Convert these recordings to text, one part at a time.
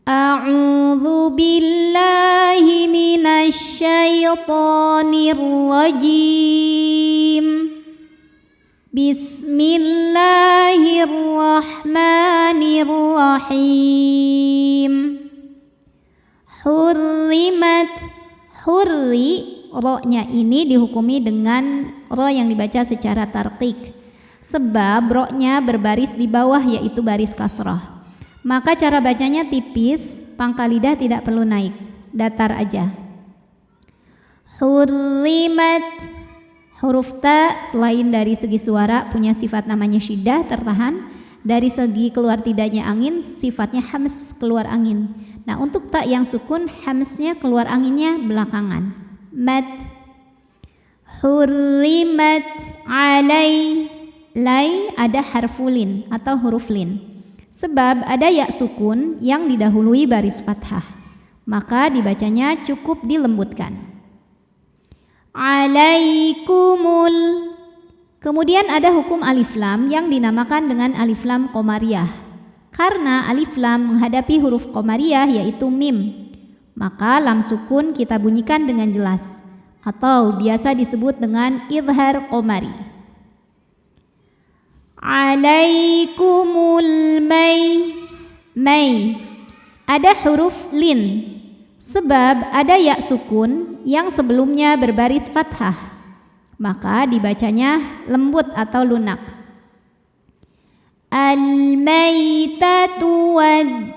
A'udzu billahi minasy syaithanir rajim. Bismillahirrahmanirrahim. Hurrimat, hurri, ro-nya ini dihukumi dengan ro yang dibaca secara tarqiq, sebab ro-nya berbaris di bawah yaitu baris kasrah. Maka cara bacanya tipis, pangkal lidah tidak perlu naik, datar aja. Hurrimat, huruf ta selain dari segi suara punya sifat namanya syiddah, tertahan. Dari segi keluar tidaknya angin, sifatnya hams, keluar angin. Nah, untuk ta yang sukun, hamsnya keluar anginnya belakangan. Mat. Hurrimat alai, lai ada harfulin atau huruf lin. Sebab ada ya sukun yang didahului baris fathah, maka dibacanya cukup dilembutkan. Alaikumul. Kemudian ada hukum alif lam yang dinamakan dengan alif lam qomariyah. Karena alif lam menghadapi huruf qomariyah yaitu mim, maka lam sukun kita bunyikan dengan jelas atau biasa disebut dengan idhar qomari. Alaikumul may, may ada huruf lin, sebab ada ya sukun yang sebelumnya berbaris fathah, maka dibacanya lembut atau lunak. Al-maitatu wad.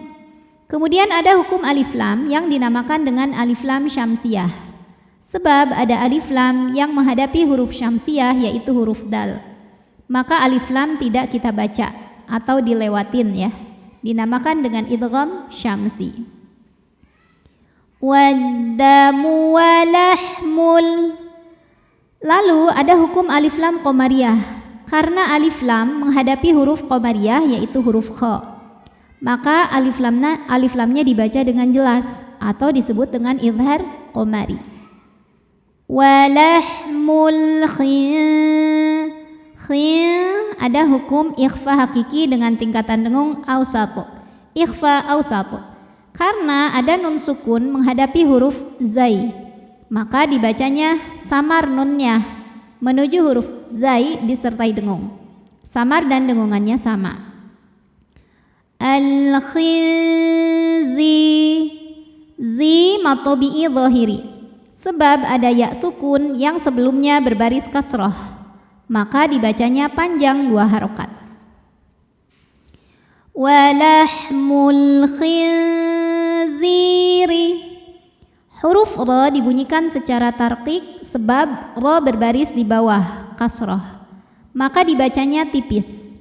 Kemudian ada hukum alif lam yang dinamakan dengan alif lam syamsiyah, sebab ada alif lam yang menghadapi huruf syamsiyah yaitu huruf dal, maka alif lam tidak kita baca atau dilewatin ya, dinamakan dengan idgham syamsi. Waddamu walahmul. Lalu ada hukum alif lam qomariyah. Karena alif lam menghadapi huruf qomariyah yaitu huruf kha, maka alif lamnya dibaca dengan jelas atau disebut dengan idhar qomari. Walahmul khin. Ada hukum ikhfa hakiki dengan tingkatan dengung awsatu, ikhfa awsatu. Karena ada nun sukun menghadapi huruf zai, maka dibacanya samar nunnya menuju huruf zai disertai dengung. Samar dan dengungannya sama. Al-khizi, zi matobi'i zahiri, sebab ada ya sukun yang sebelumnya berbaris kasroh, maka dibacanya panjang 2 harokat. Walahmul khinziri. Huruf ra dibunyikan secara tarqiq sebab ra berbaris di bawah kasroh, maka dibacanya tipis.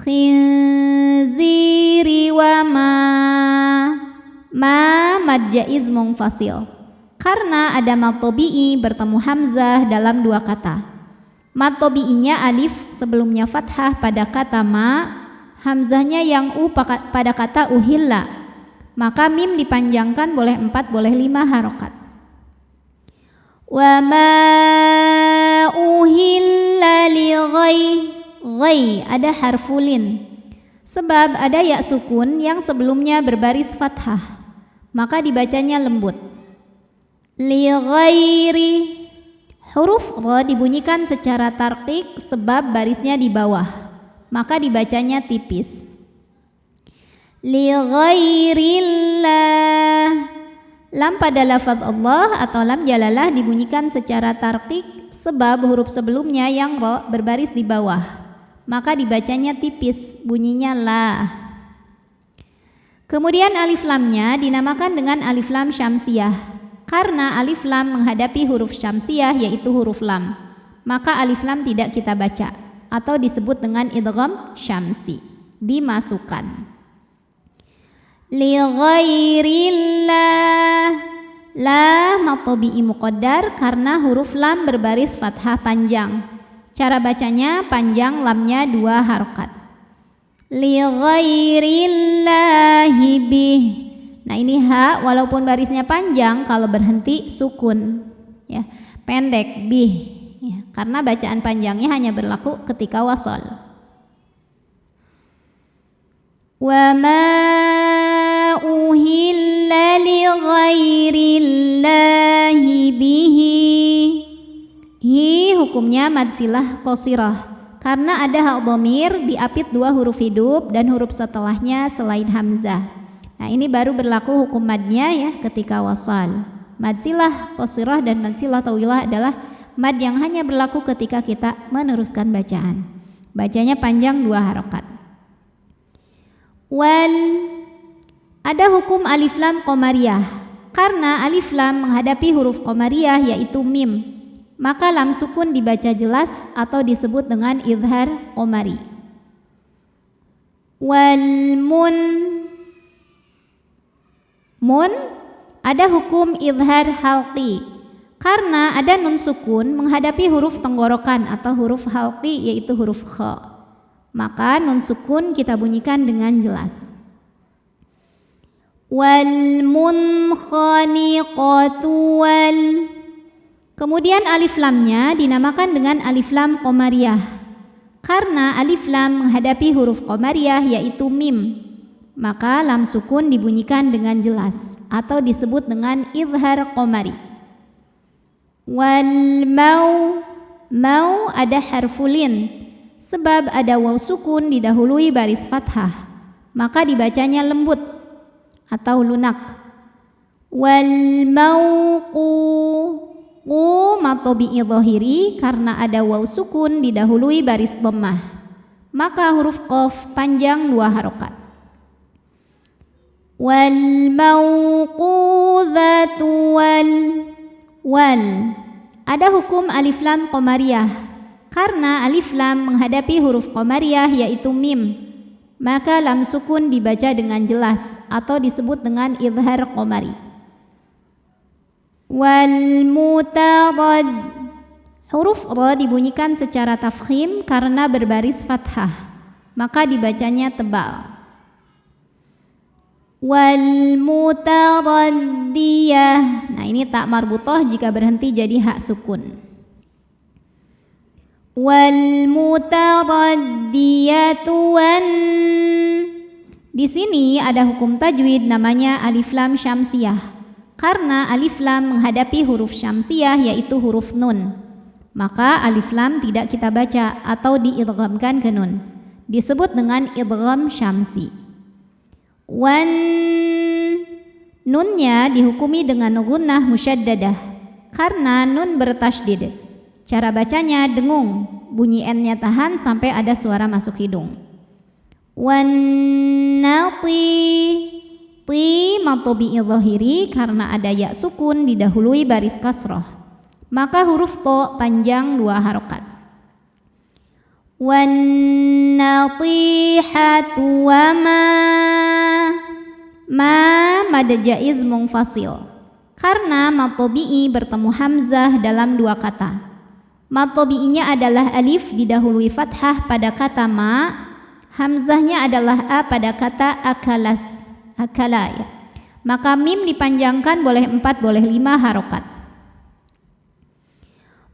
Khinziri wa ma mad jaiz munfasil. Karena ada mad tabi'i bertemu hamzah dalam 2 kata. Mad tabi'inya alif sebelumnya fathah pada kata ma, hamzahnya yang u pada kata uhilla, maka mim dipanjangkan boleh 4 boleh 5 harokat. Wa ma uhilla li ghai ada harfulin, sebab ada ya sukun yang sebelumnya berbaris fathah, maka dibacanya lembut. Li ghairi. Huruf ra dibunyikan secara tarqiq sebab barisnya di bawah, maka dibacanya tipis. Li ghairillah. Lam pada lafaz Allah atau lam jalalah dibunyikan secara tarqiq sebab huruf sebelumnya yang ra berbaris di bawah, maka dibacanya tipis, bunyinya la. Kemudian alif lamnya dinamakan dengan alif lam syamsiyah. Karena alif lam menghadapi huruf syamsiyah yaitu huruf lam, maka alif lam tidak kita baca atau disebut dengan idgham syamsi, dimasukkan. Li ghairillah. La matobi'i muqaddar karena huruf lam berbaris fathah panjang. Cara bacanya panjang, lamnya 2 harokat. Li ghairillahi bih. Nah ini ha walaupun barisnya panjang, kalau berhenti sukun ya, pendek bih ya, karena bacaan panjangnya hanya berlaku ketika wasol. Wa ma hukumnya mad silah qasirah karena ada hak dhamir diapit 2 huruf hidup dan huruf setelahnya selain hamzah. Nah, ini baru berlaku hukum madnya ya ketika wasal. Mad silah qasirah dan mad silah tawilah adalah mad yang hanya berlaku ketika kita meneruskan bacaan. Bacanya panjang 2 harokat. Wal, ada hukum alif lam qamariyah karena alif lam menghadapi huruf qamariyah yaitu mim. Maka lam sukun dibaca jelas atau disebut dengan idhar qamari. Wal mun, ada hukum idhar halqi karena ada nun sukun menghadapi huruf tenggorokan atau huruf halqi yaitu huruf kha. Maka nun sukun kita bunyikan dengan jelas. Wal munkhaniqatu wal, kemudian alif lamnya dinamakan dengan alif lam qamariyah karena alif lam menghadapi huruf qamariyah yaitu mim. Maka lam sukun dibunyikan dengan jelas atau disebut dengan idhar qamari. Wal mau, ada harfulin sebab ada waw sukun didahului baris fathah, maka dibacanya lembut atau lunak. Wal mauqu, matobi'i dhahiri karena ada waw sukun didahului baris dhammah, maka huruf qaf panjang 2 harokat. Wal mauqudhatu wal, ada hukum alif lam qamariyah karena alif lam menghadapi huruf qamariyah yaitu mim. Maka lam sukun dibaca dengan jelas atau disebut dengan idhar qamari. Wal mutarad, huruf ra dibunyikan secara tafkhim karena berbaris fathah, maka dibacanya tebal. Wal mutaraddiyah, nah ini tak marbutoh jika berhenti jadi hak sukun. Wal mutaraddiyatu wan, di sini ada hukum tajwid namanya alif lam syamsiyah karena alif lam menghadapi huruf syamsiyah yaitu huruf nun. Maka alif lam tidak kita baca atau diidghamkan ke nun, disebut dengan idgham syamsi. Wan, nunnya dihukumi dengan gunnah musyaddadah karena nun bertasydid. Cara bacanya dengung, bunyi n-nya tahan sampai ada suara masuk hidung. Wan nati, ti matobi'i dhahiri karena ada ya sukun didahului baris kasroh, maka huruf to panjang 2 harokat. Wan natihatu wa ma mad jaiz munfasil karena matobi'i bertemu hamzah dalam 2 kata. Matobi'inya adalah alif didahului fathah pada kata ma, hamzahnya adalah a pada kata akalas, akala ya. Maka mim dipanjangkan boleh 4 boleh 5 harokat.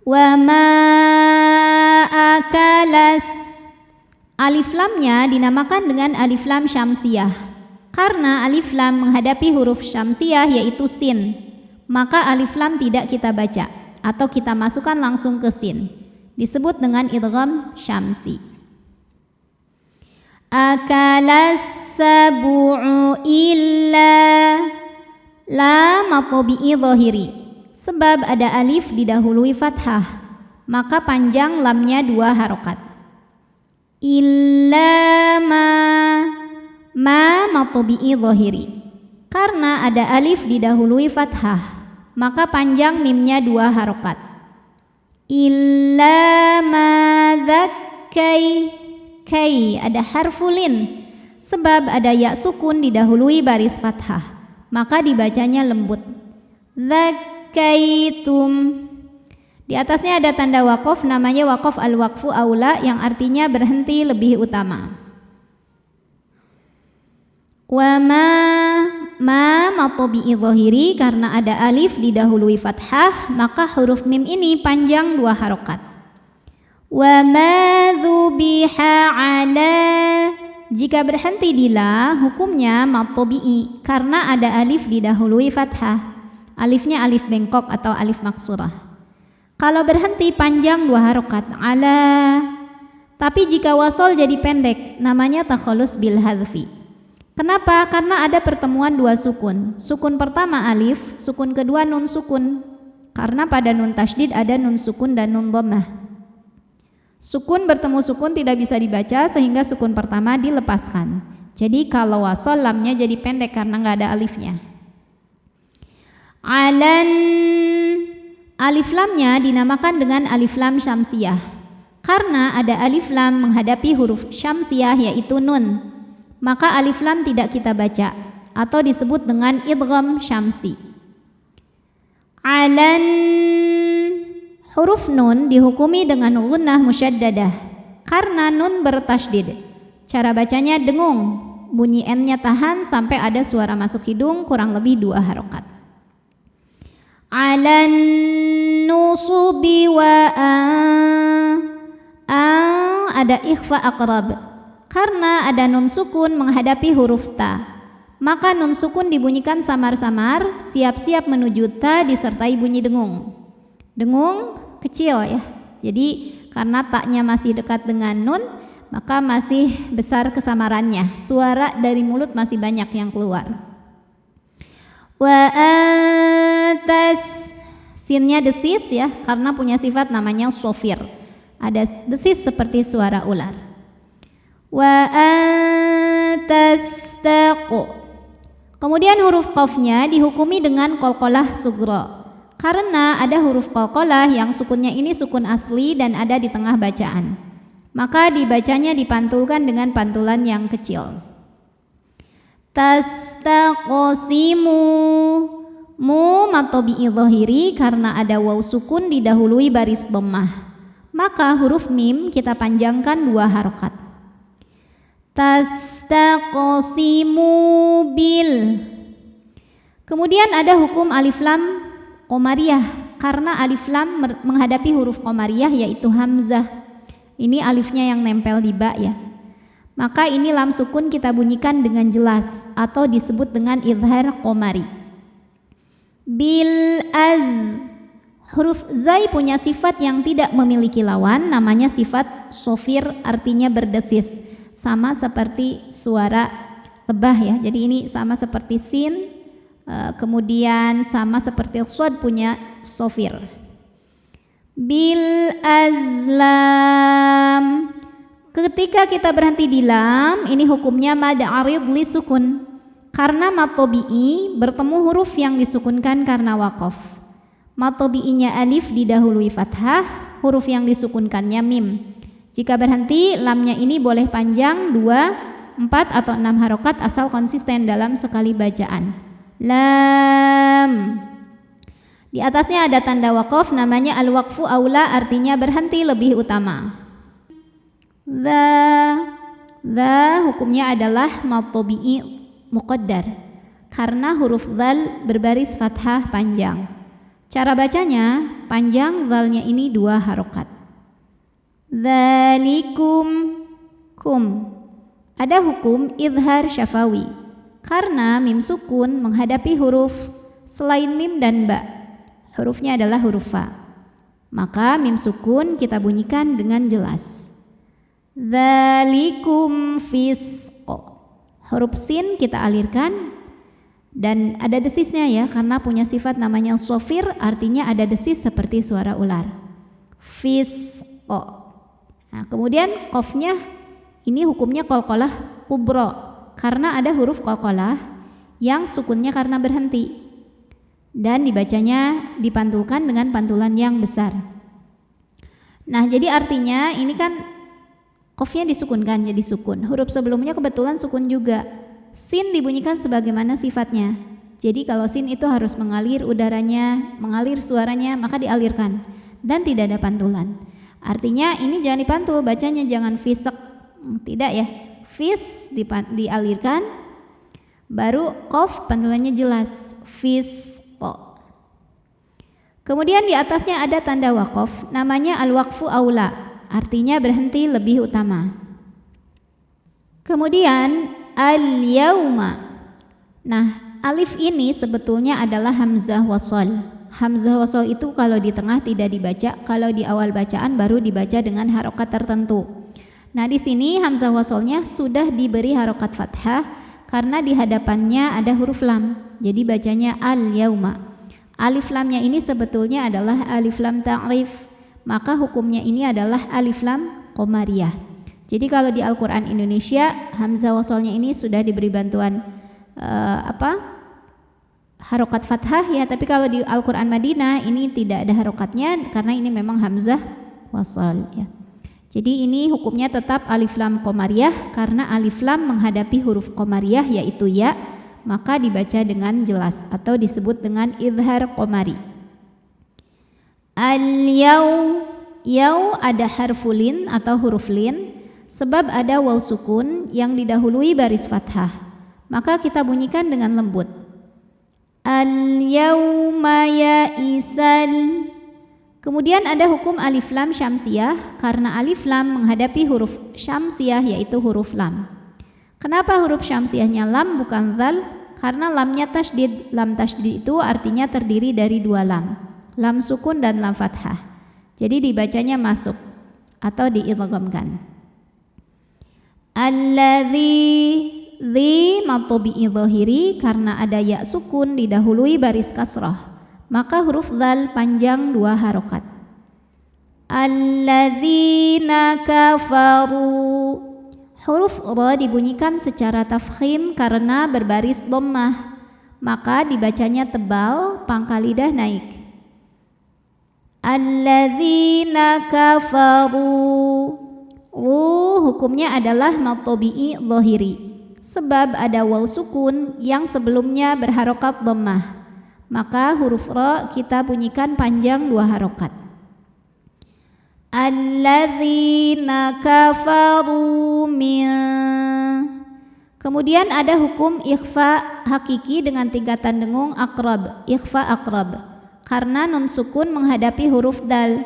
Wa ma akalas, alif lamnya dinamakan dengan alif lam syamsiyah karena alif lam menghadapi huruf syamsiyah yaitu sin. Maka alif lam tidak kita baca atau kita masukkan langsung ke sin, disebut dengan idgham syamsi. Akalas sabu'u illa, la matobi'i dhahiri sebab ada alif didahului fathah, maka panjang lamnya 2 harokat. Illa ma matobi'i dhahiri karena ada alif didahului fathah, maka panjang mimnya 2 harokat. Illa ma dzakkai, kai ada harfulin sebab ada ya sukun didahului baris fathah, maka dibacanya lembut. Dzakkaitum, di atasnya ada tanda waqaf namanya waqaf al-waqfu aula yang artinya berhenti lebih utama. Wa ma matobi'i dhahiri karena ada alif didahului fathah, maka huruf mim ini panjang 2 harokat. Wa ma dzubiha ala, jika berhenti di la hukumnya matobi'i karena ada alif didahului fathah. Alifnya alif bengkok atau alif maksurah. Kalau berhenti panjang 2 harokat, ala. Tapi jika wasol jadi pendek, namanya takhalus bil hadfi. Kenapa? Karena ada pertemuan 2 sukun. Sukun pertama alif, sukun kedua nun sukun. Karena pada nun tasydid ada nun sukun dan nun dhammah. Sukun bertemu sukun tidak bisa dibaca sehingga sukun pertama dilepaskan. Jadi kalau wasol lamnya jadi pendek karena nggak ada alifnya. Alan, alif lamnya dinamakan dengan alif lam syamsiyah karena ada alif lam menghadapi huruf syamsiyah yaitu nun. Maka alif lam tidak kita baca atau disebut dengan idgham syamsi. Alan, huruf nun dihukumi dengan gunnah musyaddadah karena nun bertasydid. Cara bacanya dengung, bunyi n-nya tahan sampai ada suara masuk hidung kurang lebih 2 harokat. Alan nusubi wa ada ikhfa aqrab karena ada nun sukun menghadapi huruf ta. Maka nun sukun dibunyikan samar-samar, siap-siap menuju ta disertai bunyi dengung. Dengung kecil ya. Jadi karena taknya masih dekat dengan nun, maka masih besar kesamarannya. Suara dari mulut masih banyak yang keluar. Wa antas, sinnya desis ya, karena punya sifat namanya sofir. Ada desis seperti suara ular. Wa antastaqu. Kemudian huruf qafnya dihukumi dengan qalqalah sughra karena ada huruf qalqalah yang sukunnya ini sukun asli dan ada di tengah bacaan. Maka dibacanya dipantulkan dengan pantulan yang kecil. Tastaqsimu, mu matobi'i dhahiri karena ada waw sukun didahului baris dhammah. Maka huruf mim kita panjangkan 2 harokat. Tastaqsimu bil. Kemudian ada hukum alif lam qamariyah karena alif lam menghadapi huruf qamariyah yaitu hamzah. Ini alifnya yang nempel di ba ya. Maka ini lam sukun kita bunyikan dengan jelas atau disebut dengan idhar qamari. Bil az, huruf zai punya sifat yang tidak memiliki lawan, namanya sifat sofir, artinya berdesis, sama seperti suara lebah ya. Jadi ini sama seperti sin, kemudian sama seperti shad punya sofir. Bil azlam, ketika kita berhenti di lam, ini hukumnya mad arid li sukun karena mad tabi'i bertemu huruf yang disukunkan karena waqaf. Mad tabi'inya alif didahului fathah, huruf yang disukunkannya mim. Jika berhenti, lamnya ini boleh panjang 2, 4 atau 6 harokat asal konsisten dalam sekali bacaan. Lam. Di atasnya ada tanda waqaf namanya al-waqfu aula, artinya berhenti lebih utama. Dha hukumnya adalah mad tabi'i muqaddar karena huruf dzal berbaris fathah panjang. Cara bacanya panjang dzalnya ini 2 harokat. Dzalikum kum. Ada hukum idhar syafawi karena mim sukun menghadapi huruf selain mim dan ba. Hurufnya adalah huruf fa. Maka mim sukun kita bunyikan dengan jelas. Dzalikum fisqo. Huruf sin kita alirkan dan ada desisnya ya karena punya sifat namanya sofir, artinya ada desis seperti suara ular. Fisqo. Nah, kemudian qafnya ini hukumnya qalqalah kubra karena ada huruf qalqalah yang sukunnya karena berhenti dan dibacanya dipantulkan dengan pantulan yang besar. Nah, jadi artinya ini kan qafnya disukunkan jadi sukun. Huruf sebelumnya kebetulan sukun juga. Sin dibunyikan sebagaimana sifatnya. Jadi kalau sin itu harus mengalir udaranya, mengalir suaranya, maka dialirkan dan tidak ada pantulan. Artinya ini jangan dipantul, bacanya jangan fisek. Tidak ya. Fis dialirkan, baru qaf pantulannya jelas. Fisqo. Kemudian di atasnya ada tanda waqaf, namanya al-waqfu aula, artinya berhenti lebih utama. Kemudian al-yauma. Nah, alif ini sebetulnya adalah hamzah wasal. Hamzah wasol itu kalau di tengah tidak dibaca, kalau di awal bacaan baru dibaca dengan harokat tertentu. Nah di sini hamzah wasolnya sudah diberi harokat fathah karena di hadapannya ada huruf lam. Jadi bacanya al-yauma. Alif lamnya ini sebetulnya adalah alif lam ta'rif. Maka hukumnya ini adalah alif lam qamariyah. Jadi kalau di Al-Qur'an Indonesia hamzah wasolnya ini sudah diberi bantuan harokat fathah ya, tapi kalau di Al-Qur'an Madinah ini tidak ada harokatnya karena ini memang hamzah wasol ya. Jadi ini hukumnya tetap alif lam qamariyah karena alif lam menghadapi huruf qamariyah yaitu ya, maka dibaca dengan jelas atau disebut dengan idhar qamari. Yau ada harfulin atau huruf lin sebab ada waw sukun yang didahului baris fathah, maka kita bunyikan dengan lembut. Al-yauma ya'isal. Kemudian ada hukum alif lam syamsiyah karena alif lam menghadapi huruf syamsiyah yaitu huruf lam. Kenapa huruf syamsiyahnya lam bukan zal? Karena lamnya tasydid. Lam tasydid itu artinya terdiri dari dua lam, lam sukun dan lam fathah. Jadi dibacanya masuk atau diidghamkan. Alladzi matobi'i dhahiri karena ada ya sukun didahului baris kasrah, maka huruf dzal panjang dua harokat. Alladzina kafaru, huruf ra dibunyikan secara tafkhim karena berbaris dhammah, maka dibacanya tebal, pangkal lidah naik. Alladzina kafaru, hukumnya adalah matobi'i dhahiri sebab ada waw sukun yang sebelumnya berharokat dhammah, maka huruf ra kita bunyikan panjang dua harokat. Alladzina kafaru min. Kemudian ada hukum ikhfa hakiki dengan tingkatan dengung akrab, ikhfa akrab karena nun sukun menghadapi huruf dal.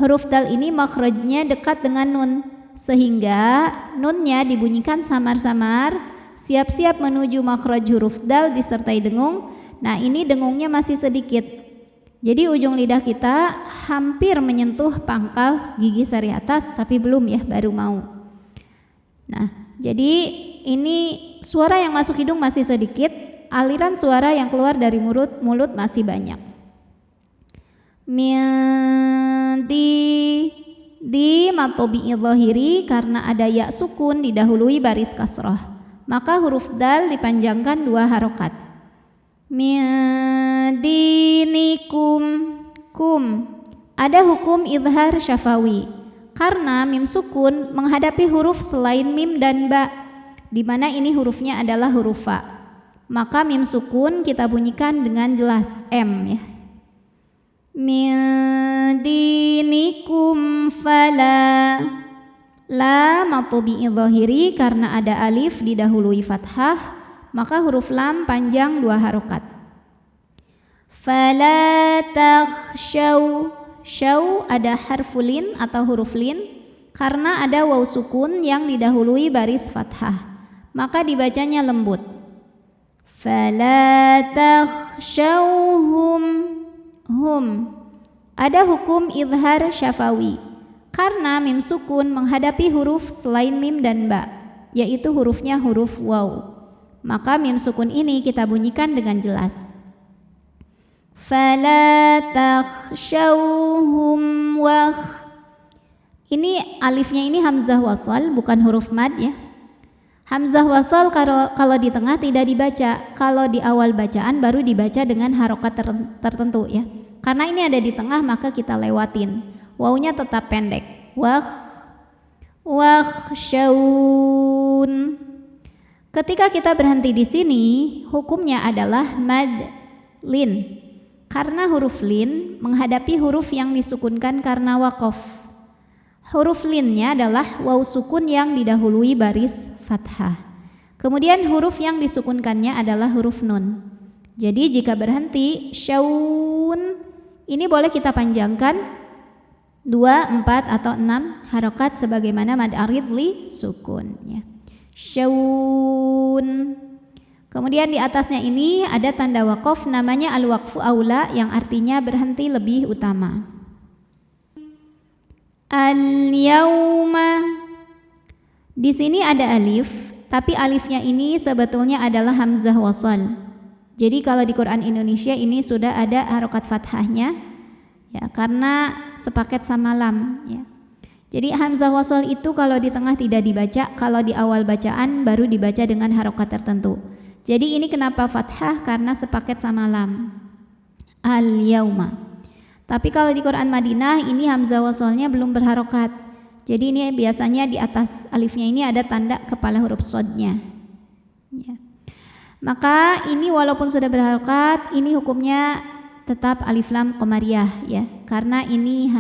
Huruf dal ini makhrajnya dekat dengan nun sehingga nunnya dibunyikan samar-samar, siap-siap menuju makhraj huruf dal disertai dengung. Nah ini dengungnya masih sedikit, jadi ujung lidah kita hampir menyentuh pangkal gigi sari atas tapi belum ya, baru mau. Nah jadi ini suara yang masuk hidung masih sedikit, aliran suara yang keluar dari mulut masih banyak. Di matobi'i dhahiri karena ada ya sukun didahului baris kasrah, maka huruf dal dipanjangkan dua harokat. Dinikum, kum. Ada hukum idhar syafawi karena mim sukun menghadapi huruf selain mim dan ba, di mana ini hurufnya adalah huruf fa, maka mim sukun kita bunyikan dengan jelas m ya. Dinikum fala. La matobi'i dhahiri karena ada alif didahului fathah, maka huruf lam panjang dua harokat. Fala takhshaw. Syaw ada harfulin atau huruf lin karena ada waw sukun yang didahului baris fathah, maka dibacanya lembut. Fala takhshawhum. Ada hukum idhar syafawi karena mim sukun menghadapi huruf selain mim dan ba, yaitu hurufnya huruf waw, maka mim sukun ini kita bunyikan dengan jelas. Fala takhshawhum wakh. Ini alifnya ini hamzah wasal bukan huruf mad ya. Hamzah wasal kalau di tengah tidak dibaca, kalau di awal bacaan baru dibaca dengan harokat tertentu ya. Karena ini ada di tengah maka kita lewatin. Wawnya tetap pendek. Wakhshawun. Ketika kita berhenti di sini, hukumnya adalah mad lin. Karena huruf lin menghadapi huruf yang disukunkan karena waqaf. Huruf linnya adalah waw sukun yang didahului baris fathah. Kemudian huruf yang disukunkannya adalah huruf nun. Jadi jika berhenti syaun ini boleh kita panjangkan 2, 4 atau 6 harokat sebagaimana mad arid li sukun ya. Syaun. Kemudian di atasnya ini ada tanda waqaf namanya al-waqfu aula yang artinya berhenti lebih utama. Al-yauma. Di sini ada alif, tapi alifnya ini sebetulnya adalah hamzah wasal. Jadi kalau di Quran Indonesia ini sudah ada harokat fathahnya, ya karena sepaket sama lam. Ya. Jadi hamzah wasal itu kalau di tengah tidak dibaca, kalau di awal bacaan baru dibaca dengan harokat tertentu. Jadi ini kenapa fathah? Karena sepaket sama lam. Al-yauma. Tapi kalau di Quran Madinah ini hamzah wasalnya belum berharokat. Jadi ini biasanya di atas alifnya ini ada tanda kepala huruf sodnya. Ya. Maka ini walaupun sudah berharokat, ini hukumnya tetap alif lam qamariyah ya. Karena ini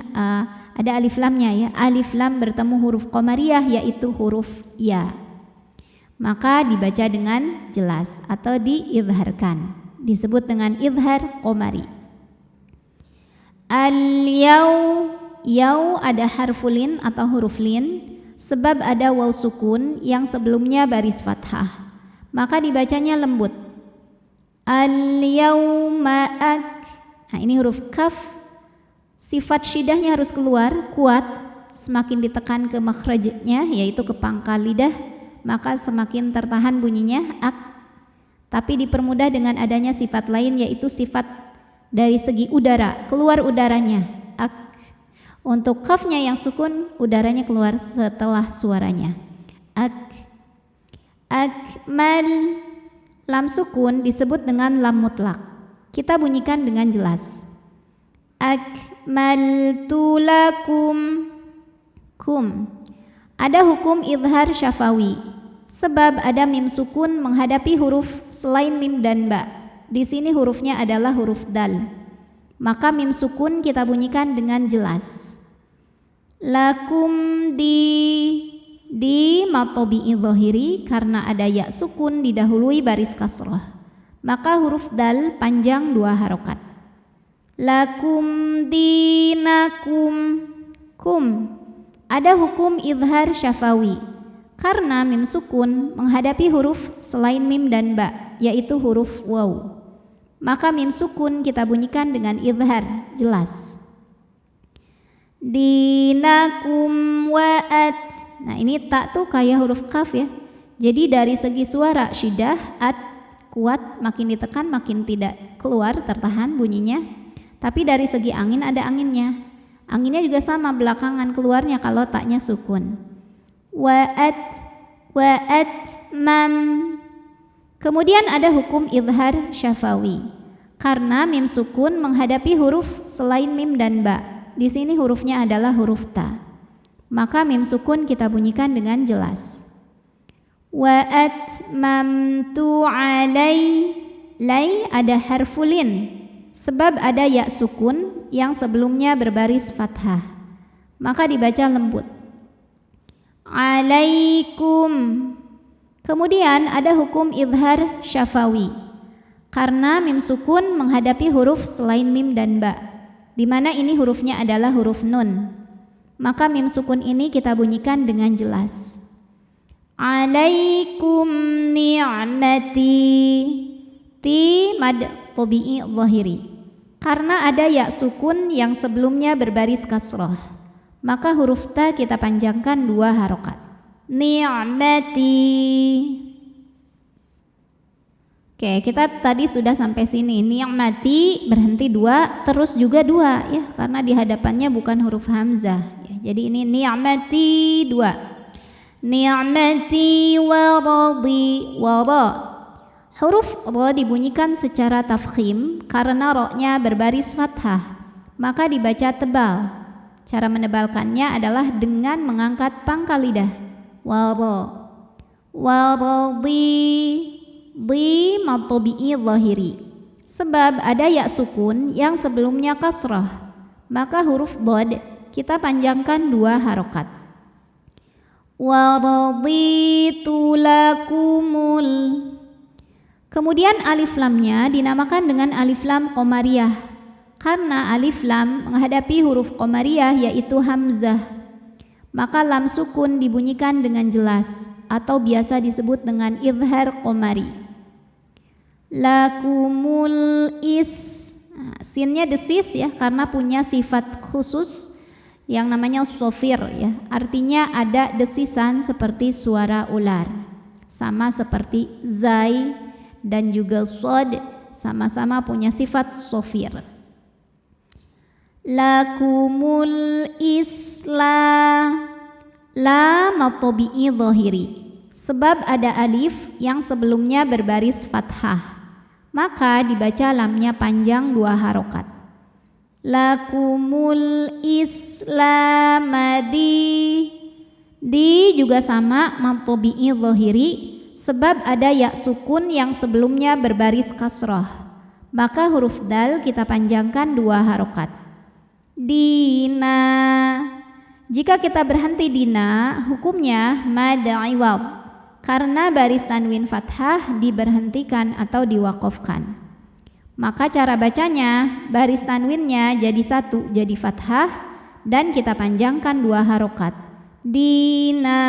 ada alif lamnya ya. Alif lam bertemu huruf qamariyah yaitu huruf ya. Maka dibaca dengan jelas atau diidharkan, disebut dengan idhar qamari. Al-yaw, yaw ada harfulin atau huruf lin sebab ada waw sukun yang sebelumnya baris fathah, maka dibacanya lembut. Al-yawma ak. Nah ini huruf kaf, sifat syidahnya harus keluar kuat, semakin ditekan ke makhrajnya yaitu ke pangkal lidah maka semakin tertahan bunyinya ak. Tapi dipermudah dengan adanya sifat lain yaitu sifat dari segi udara, keluar udaranya ak. Untuk kafnya yang sukun udaranya keluar setelah suaranya ak. Akmal, lam sukun disebut dengan lam mutlak, kita bunyikan dengan jelas. Akmaltu lakum. Kum. Ada hukum idhar syafawi sebab ada mim sukun menghadapi huruf selain mim dan ba. Di sini hurufnya adalah huruf dal. Maka mim sukun kita bunyikan dengan jelas. Lakum di matobi'i dhahiri karena ada ya sukun didahului baris kasrah. Maka huruf dal panjang 2 harokat. Lakum dinakum. Kum. Ada hukum idhar syafawi karena mim sukun menghadapi huruf selain mim dan ba yaitu huruf waw. Maka mim sukun kita bunyikan dengan idhar jelas. Dinakum wa'at. Nah ini tak tuh kayak huruf kaf ya. Jadi dari segi suara syidah at kuat, makin ditekan makin tidak keluar tertahan bunyinya. Tapi dari segi angin ada anginnya. Anginnya juga sama belakangan keluarnya kalau taknya sukun. Wa'at mam. Kemudian ada hukum idhar syafawi karena mim sukun menghadapi huruf selain mim dan ba. Di sini hurufnya adalah huruf ta. Maka mim sukun kita bunyikan dengan jelas. Wa'at mamtu alai. Lai ada harfulin sebab ada ya sukun yang sebelumnya berbaris fathah, maka dibaca lembut. Alaikum. Kemudian ada hukum idhar syafawi karena mim sukun menghadapi huruf selain mim dan ba, di mana ini hurufnya adalah huruf nun. Maka mim sukun ini kita bunyikan dengan jelas. Alaikum ni'mati. Ti mad tabi'i dhahiri karena ada ya sukun yang sebelumnya berbaris kasrah, maka huruf ta kita panjangkan 2 harokat. Ni'mati. Oke, kita tadi sudah sampai sini. Ni'mati berhenti 2, terus juga 2 ya, karena di hadapannya bukan huruf hamzah ya. Jadi ini ni'mati 2. Ni'mati wa radi wa ra. Huruf ra dibunyikan secara tafkhim karena ro-nya berbaris fathah, maka dibaca tebal. Cara menebalkannya adalah dengan mengangkat pangkal lidah. Wa ra. Wa radi. Di matobi'i dhahiri sebab ada ya sukun yang sebelumnya kasrah, maka huruf dhad kita panjangkan 2 harokat. Wa raditu lakumul. Kemudian alif lamnya dinamakan dengan alif lam qamariyah karena alif lam menghadapi huruf qamariyah yaitu hamzah, maka lam sukun dibunyikan dengan jelas atau biasa disebut dengan idhar qamari. Lakumul sinnya desis ya, karena punya sifat khusus yang namanya sofir ya. Artinya ada desisan seperti suara ular. Sama seperti zai dan juga sod, sama-sama punya sifat sofir. Lakumul isla, la matobi'i zahiri, sebab ada alif yang sebelumnya berbaris fathah, maka dibaca lamnya panjang 2 harokat. Lakumul islamadi, di juga sama matobi'i zahiri, sebab ada ya sukun yang sebelumnya berbaris kasroh, maka huruf dal kita panjangkan 2 harokat. Dina, jika kita berhenti dina, hukumnya mad iwad, karena baris tanwin fathah diberhentikan atau diwakofkan. Maka cara bacanya, baris tanwinnya jadi 1, jadi fathah, dan kita panjangkan 2 harokat. Dina.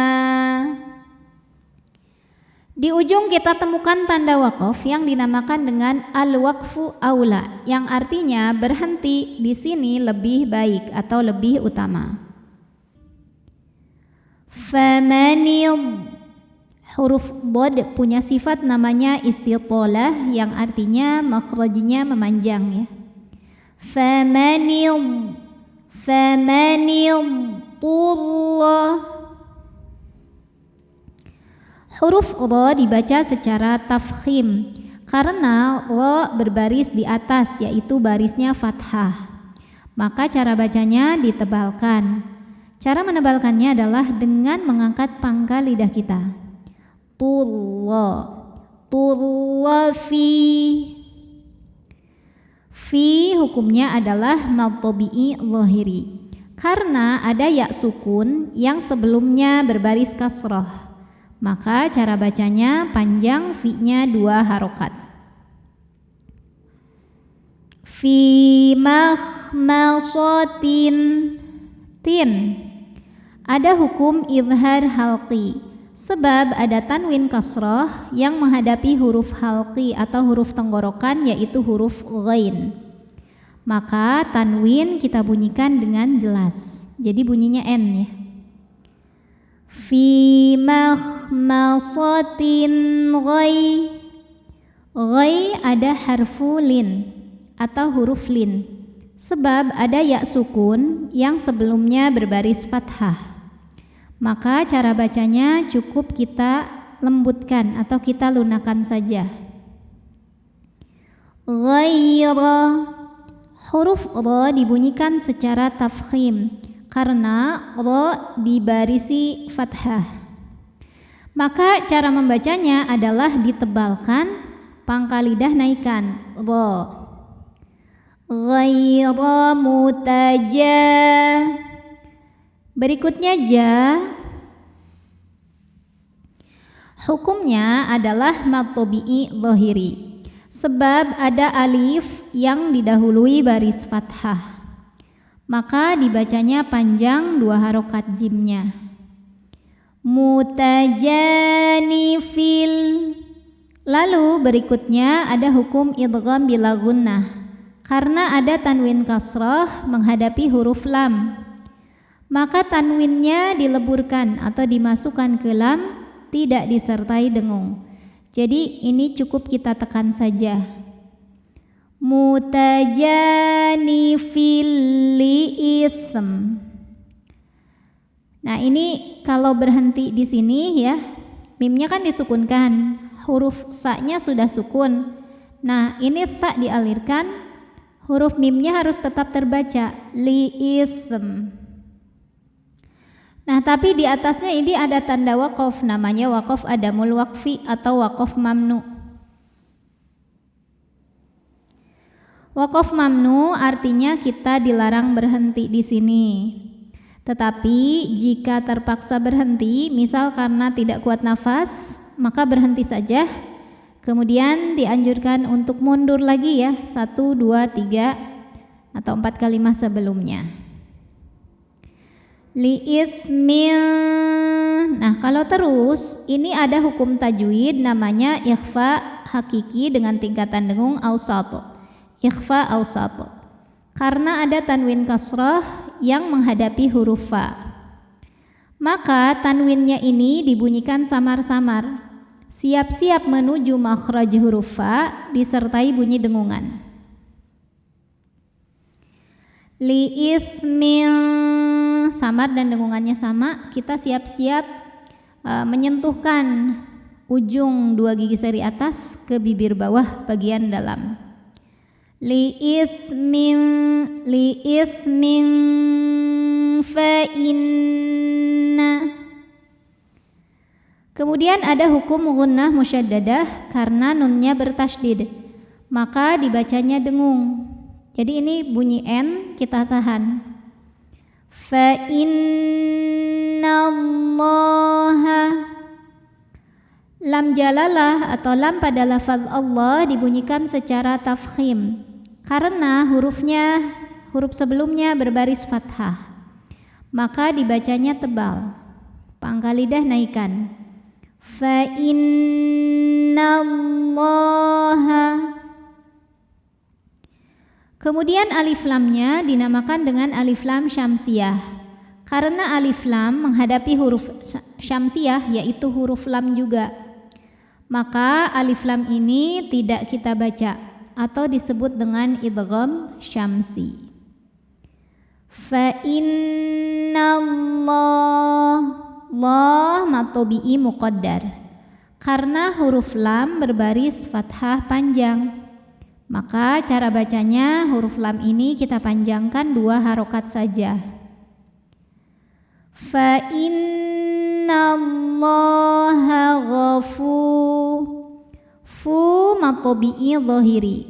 Di ujung kita temukan tanda wakof yang dinamakan dengan al-waqfu aula, yang artinya berhenti di sini lebih baik atau lebih utama. Famanid, huruf dhad punya sifat namanya istitalah yang artinya makhrajnya memanjang ya. Famanid turra. Huruf ra dibaca secara tafkhim karena ra berbaris di atas, yaitu barisnya fathah. Maka cara bacanya ditebalkan. Cara menebalkannya adalah dengan mengangkat pangkal lidah kita. Turra fi hukumnya adalah mad tabi'i zahiri karena ada ya sukun yang sebelumnya berbaris kasrah. Maka cara bacanya panjang fi-nya 2 harokat. Fi makhmasatin, tin, ada hukum izhar halqi, sebab ada tanwin kasrah yang menghadapi huruf halqi atau huruf tenggorokan, yaitu huruf ghain. Maka tanwin kita bunyikan dengan jelas, jadi bunyinya n ya. Fi makhmasatin ghai, ghai ada harfu lin atau huruf lin, sebab ada ya sukun yang sebelumnya berbaris fathah. Maka cara bacanya cukup kita lembutkan atau kita lunakan saja. Ghaira, huruf ra dibunyikan secara tafkhim karena ra dibarisi fathah. Maka cara membacanya adalah ditebalkan, pangkal lidah naikkan ra. Ghaira mutajah. Berikutnya ja. Hukumnya adalah mad tabi'i zahiri, sebab ada alif yang didahului baris fathah. Maka dibacanya panjang 2 harokat jimnya. Mutajanifil. Lalu berikutnya ada hukum idgham bila gunnah, karena ada tanwin kasrah menghadapi huruf lam. Maka tanwinnya dileburkan atau dimasukkan ke lam, tidak disertai dengung. Jadi ini cukup kita tekan saja. Mutajanifil li'ithm. Nah ini kalau berhenti di sini ya, mimnya kan disukunkan, huruf sa-nya sudah sukun. Nah ini sa dialirkan, huruf mimnya harus tetap terbaca li'ithm. Nah tapi di atasnya ini ada tanda waqaf, namanya waqaf adamul waqfi atau waqaf mamnu. Waqaf mamnu artinya kita dilarang berhenti di sini. Tetapi jika terpaksa berhenti, misal karena tidak kuat nafas, maka berhenti saja. Kemudian dianjurkan untuk mundur lagi ya, 1, 2, 3 atau 4 kalimat sebelumnya. Li'ithmin. Nah kalau terus, ini ada hukum tajwid namanya ikhfa hakiki dengan tingkatan dengung awsat. Ikhfa awsat. Karena ada tanwin kasrah yang menghadapi huruf fa. Maka tanwinnya ini dibunyikan samar-samar. Siap-siap menuju makhraj huruf fa disertai bunyi dengungan. Li ismin, samar dan dengungannya sama. Kita siap-siap menyentuhkan ujung dua gigi seri atas ke bibir bawah bagian dalam. Li ismin fa inna. Kemudian ada hukum gunnah musyaddadah karena nunnya bertasydid, maka dibacanya dengung. Jadi ini bunyi N kita tahan. Fa innallaha. Lam jalalah atau lam pada lafaz Allah dibunyikan secara tafkhim karena huruf sebelumnya berbaris fathah. Maka dibacanya tebal. Pangkal lidah naikkan. Fa innallaha. Kemudian alif lamnya dinamakan dengan alif lam syamsiyah karena alif lam menghadapi huruf syamsiyah yaitu huruf lam juga. Maka alif lam ini tidak kita baca atau disebut dengan idgham syamsi. Fa innallah, Allah matobi'i muqaddar karena huruf lam berbaris fathah panjang. Maka cara bacanya huruf lam ini kita panjangkan 2 harokat saja. Fa innallaha ghafur. Fu matobi'i dhahiri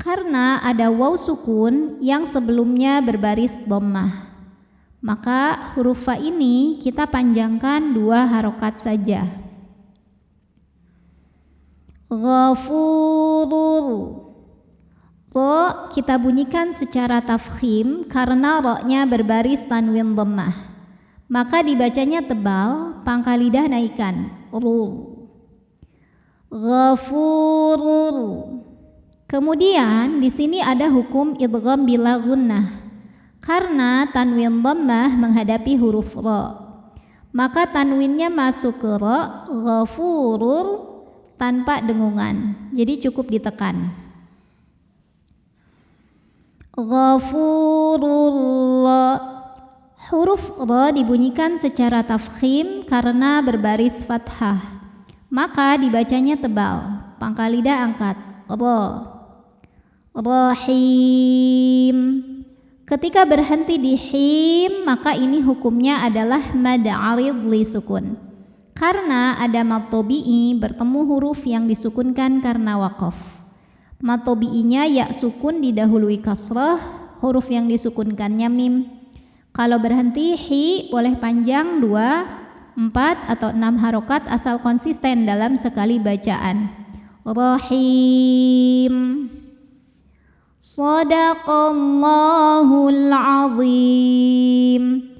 karena ada waw sukun yang sebelumnya berbaris dhammah. Maka huruf fa ini kita panjangkan 2 harokat saja. Ghafurur. Ro kita bunyikan secara tafkhim karena ro-nya berbaris tanwin dhammah. Maka dibacanya tebal, pangkal lidah naikkan. Ru. Ghafurur. Kemudian di sini ada hukum idgham bila gunnah. Karena tanwin dhammah menghadapi huruf ro. Maka tanwinnya masuk ke ro, ghafurur tanpa dengungan. Jadi cukup ditekan. Ghafurullah. Huruf ra dibunyikan secara tafkhim karena berbaris fathah. Maka dibacanya tebal. Pangkal lidah angkat. Ra. Rahim. Ketika berhenti di him, maka ini hukumnya adalah mad arid li sukun. Karena ada mad tabi'i bertemu huruf yang disukunkan karena waqaf. Mad tabi'inya ya sukun didahului kasrah, huruf yang disukunkannya mim. Kalau berhenti hi boleh panjang 2, 4 atau 6 harokat asal konsisten dalam sekali bacaan. Rahim. Shadaqallahul azim.